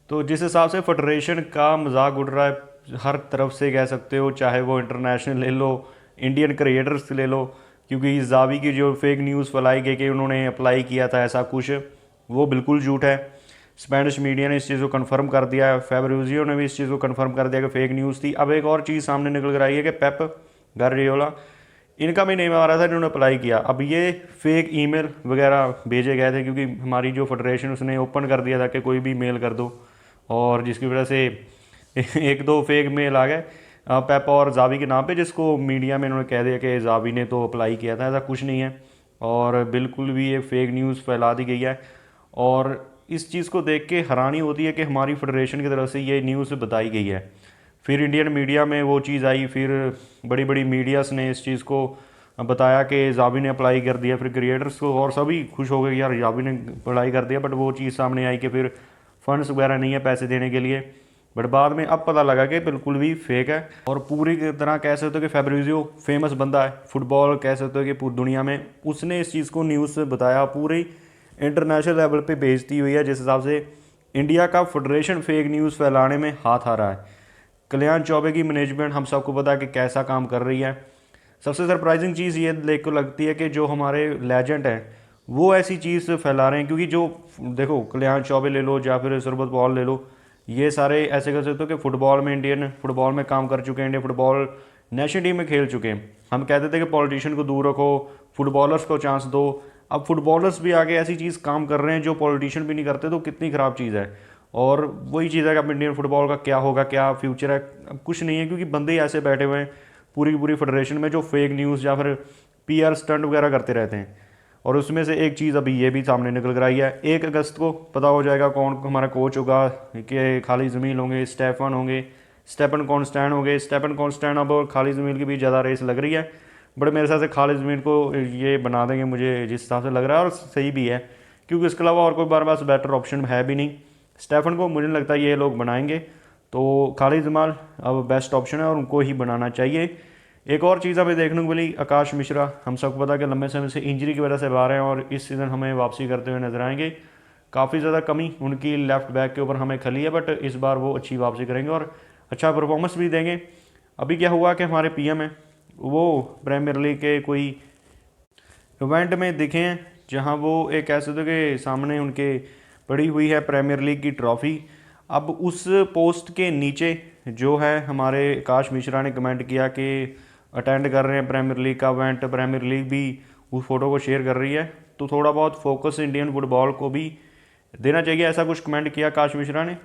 तो जिस हिसाब से फेडरेशन का मजाक उड़ रहा है हर तरफ से कह सकते हो, चाहे वो इंटरनेशनल ले लो, इंडियन क्रिएटर्स ले लो, क्योंकि जावी की जो फेक न्यूज़ फैलाई गई कि उन्होंने अप्लाई किया था ऐसा कुछ, वो बिल्कुल झूठ है। स्पेनिश मीडिया ने इस चीज़ को कंफर्म कर दिया है, फैब्रिजियो ने भी इस चीज़ को कंफर्म कर दिया कि फेक न्यूज़ थी। अब एक और चीज़ सामने निकल कर आई है कि पेप गार्डियोला, इनका भी नेम आ रहा था, इन्होंने अप्लाई किया। अब ये फेक ईमेल वगैरह भेजे गए थे, क्योंकि हमारी जो फेडरेशन उसने ओपन कर दिया था कि कोई भी मेल कर दो, और जिसकी वजह से एक दो फेक मेल आ गए पेप और जावी के नाम पे, जिसको मीडिया में इन्होंने कह दिया कि जावी ने तो अप्लाई किया था। ऐसा कुछ नहीं है, और बिल्कुल भी ये फेक न्यूज़ फैला दी गई है। और इस चीज़ को देख के हैरानी होती है कि हमारी फेडरेशन की तरफ से ये न्यूज़ बताई गई है। फिर इंडियन मीडिया में वो चीज़ आई, फिर बड़ी बड़ी मीडियाज़ ने इस चीज़ को बताया कि जावी ने अप्लाई कर दिया, फिर क्रिएटर्स को और सभी खुश हो गए यार जावी ने अप्लाई कर दिया। बट वो चीज़ सामने आई कि फिर फंड्स वगैरह नहीं है पैसे देने के लिए। बट बाद में अब पता लगा कि बिल्कुल भी फेक है, और पूरी की तरह कह सकते हो कि फैब्रिजियो फेमस बंदा है फुटबॉल, कह सकते हो कि पूरी दुनिया में उसने इस चीज़ को न्यूज़ बताया, पूरी इंटरनेशनल लेवल पे बेइज्जती हुई है। जिस हिसाब से इंडिया का फेडरेशन फेक न्यूज़ फैलाने में हाथ आ रहा है, कल्याण चौबे की मैनेजमेंट हम सबको पता है कि कैसा काम कर रही है। सबसे सरप्राइजिंग चीज़ ये देख को लगती है कि जो हमारे लेजेंड हैं वो ऐसी चीज़ फैला रहे हैं, क्योंकि जो देखो कल्याण चौबे ले लो या फिर सरबत बॉल ले लो, ये सारे ऐसे कर सकते हो कि फुटबॉल में, इंडियन फुटबॉल में काम कर चुके हैं, इंडियन फुटबॉल नेशनल टीम में खेल चुके हैं। हम कहते थे कि पॉलिटिशियन को दूर रखो, फुटबॉलर्स को चांस दो। अब फुटबॉलर्स भी आगे ऐसी चीज़ काम कर रहे हैं जो पॉलिटिशियन भी नहीं करते, तो कितनी ख़राब चीज़ है। और वही चीज़ है कि अब इंडियन फुटबॉल का क्या होगा, क्या फ्यूचर है, अब कुछ नहीं है, क्योंकि बंदे ही ऐसे बैठे हुए हैं पूरी की पूरी फेडरेशन में जो फेक न्यूज़ या फिर पीआर स्टंट वगैरह करते रहते हैं। और उसमें से एक चीज़ अभी ये भी सामने निकल कर आई है, 1 अगस्त को पता हो जाएगा कौन हमारा कोच होगा, कि खालिद जमील होंगे, स्टेफन होंगे, स्टेपन कॉन्स्टेंट होंगे। स्टेपन कॉन्स्टेंट अब खालिद जमील की भी ज़्यादा रेस लग रही है, बट मेरे हिसाब से खालिद जमील को ये बना देंगे, मुझे जिस हिसाब से लग रहा है, और सही भी है, क्योंकि इसके अलावा और कोई बार पास बेटर ऑप्शन है भी नहीं। स्टेफन को मुझे नहीं लगता ये लोग बनाएंगे, तो खालिद जमाल अब बेस्ट ऑप्शन है और उनको ही बनाना चाहिए। एक और चीज़ हमें देखने को मिली, आकाश मिश्रा, हम सबको पता कि लंबे समय से इंजरी की वजह से बाहर हैं, और इस सीज़न हमें वापसी करते हुए नजर आएंगे। काफ़ी ज़्यादा कमी उनकी लेफ्ट बैक के ऊपर हमें खली है, बट इस बार वो अच्छी वापसी करेंगे और अच्छा परफॉर्मेंस भी देंगे। अभी क्या हुआ कि हमारे पीएम हैं वो प्रीमियर लीग के कोई इवेंट में दिखे हैं, जहां वो एक ऐसे तो के सामने उनके पड़ी हुई है प्रीमियर लीग की ट्रॉफ़ी। अब उस पोस्ट के नीचे जो है हमारे आकाश मिश्रा ने कमेंट किया कि अटेंड कर रहे हैं प्रीमियर लीग का इवेंट, प्रीमियर लीग भी उस फोटो को शेयर कर रही है, तो थोड़ा बहुत फोकस इंडियन फुटबॉल को भी देना चाहिए। ऐसा कुछ कमेंट किया आकाश मिश्रा ने,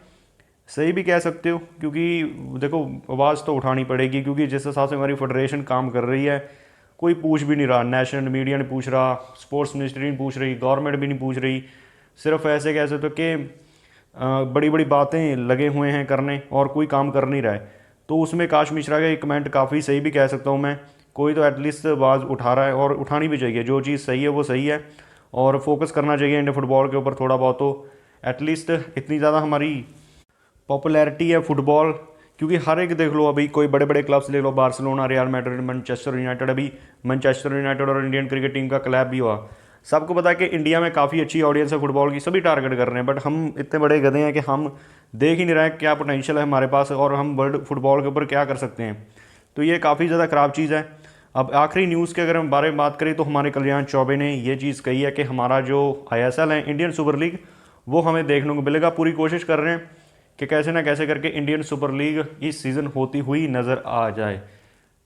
सही भी कह सकते हो, क्योंकि देखो आवाज़ तो उठानी पड़ेगी, क्योंकि जिस हिसाब से हमारी फेडरेशन काम कर रही है कोई पूछ भी नहीं रहा, नेशनल मीडिया नहीं पूछ रहा, स्पोर्ट्स मिनिस्ट्री नहीं पूछ रही, गवर्नमेंट भी नहीं पूछ रही, सिर्फ ऐसे कह सकते हो कि बड़ी बड़ी बातें लगे हुए हैं करने और कोई काम कर नहीं रहा है। तो उसमें आकाश मिश्रा का एक कमेंट काफ़ी सही भी कह सकता हूँ मैं, कोई तो एटलीस्ट आवाज़ उठा रहा है, और उठानी भी चाहिए, जो चीज़ सही है वो सही है, और फोकस करना चाहिए इंडियन फुटबॉल के ऊपर थोड़ा बहुत। तो एटलीस्ट इतनी ज़्यादा हमारी पॉपुलैरिटी है फुटबॉल, क्योंकि हर एक देख लो, अभी कोई बड़े बड़े क्लब्स ले लो, Barcelona, Real Madrid, Manchester United, अभी मैनचेस्टर यूनाइटेड और इंडियन क्रिकेट टीम का क्लैब भी हुआ। सबको पता है कि इंडिया में काफ़ी अच्छी ऑडियंस है फुटबॉल की, सभी टारगेट कर रहे हैं, बट हम इतने बड़े गधे हैं कि हम देख ही नहीं रहे हैं क्या पोटेंशियल है हमारे पास, और हम वर्ल्ड फुटबॉल के ऊपर क्या कर सकते हैं। तो ये काफ़ी ज़्यादा ख़राब चीज़ है। अब आखिरी न्यूज़ के अगर हम बारे में बात करें, तो हमारे कल्याण चौबे ने ये चीज़ कही है कि हमारा जो आईएसएल है, इंडियन सुपर लीग, वो हमें देखने को मिलेगा। पूरी कोशिश कर रहे हैं कि कैसे ना कैसे करके इंडियन सुपर लीग इस सीज़न होती हुई नज़र आ जाए।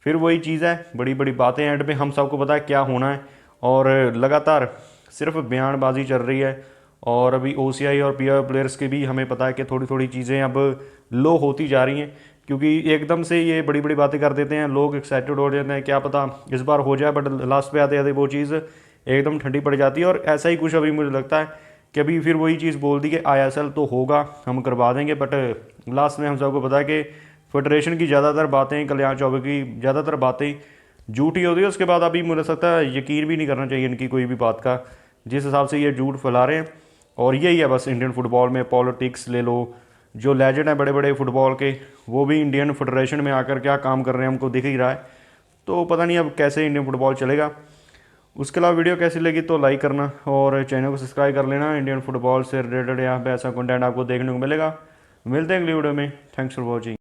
फिर वही चीज़ है, बड़ी बड़ी बातें एंड पे, हम सबको पता है क्या होना है, और लगातार सिर्फ बयानबाजी चल रही है। और अभी ओसीआई और पीआर प्लेयर्स के भी हमें पता है कि थोड़ी थोड़ी चीज़ें अब लो होती जा रही हैं, क्योंकि एकदम से ये बड़ी बड़ी बातें कर देते हैं, लोग एक्साइटेड हो जाते हैं, क्या पता इस बार हो जाए, बट लास्ट पे आते आते वो चीज़ एकदम ठंडी पड़ जाती है। और ऐसा ही कुछ अभी मुझे लगता है कि अभी फिर वही चीज़ बोल दी कि आईएसएल तो होगा, हम करवा देंगे, बट लास्ट में हम सबको पता है कि फेडरेशन की ज़्यादातर बातें, कल्याण चौबे की ज़्यादातर बातें झूठी होती है। उसके बाद अभी मुझे लगता है यकीन भी नहीं करना चाहिए इनकी कोई भी बात का, जिस हिसाब से ये झूठ फैला रहे हैं। और यही है बस इंडियन फुटबॉल में, पॉलिटिक्स ले लो, जो लेजेंड हैं बड़े बड़े फुटबॉल के, वो भी इंडियन फेडरेशन में आकर क्या काम कर रहे हैं हमको दिख ही रहा है। तो पता नहीं अब कैसे इंडियन फुटबॉल चलेगा। उसके अलावा वीडियो कैसी लगी तो लाइक करना और चैनल को सब्सक्राइब कर लेना। इंडियन फुटबॉल से रिलेटेड यहाँ पे ऐसा कंटेंट आपको देखने को मिलेगा। मिलते हैं अगली वीडियो में। Thanks for watching.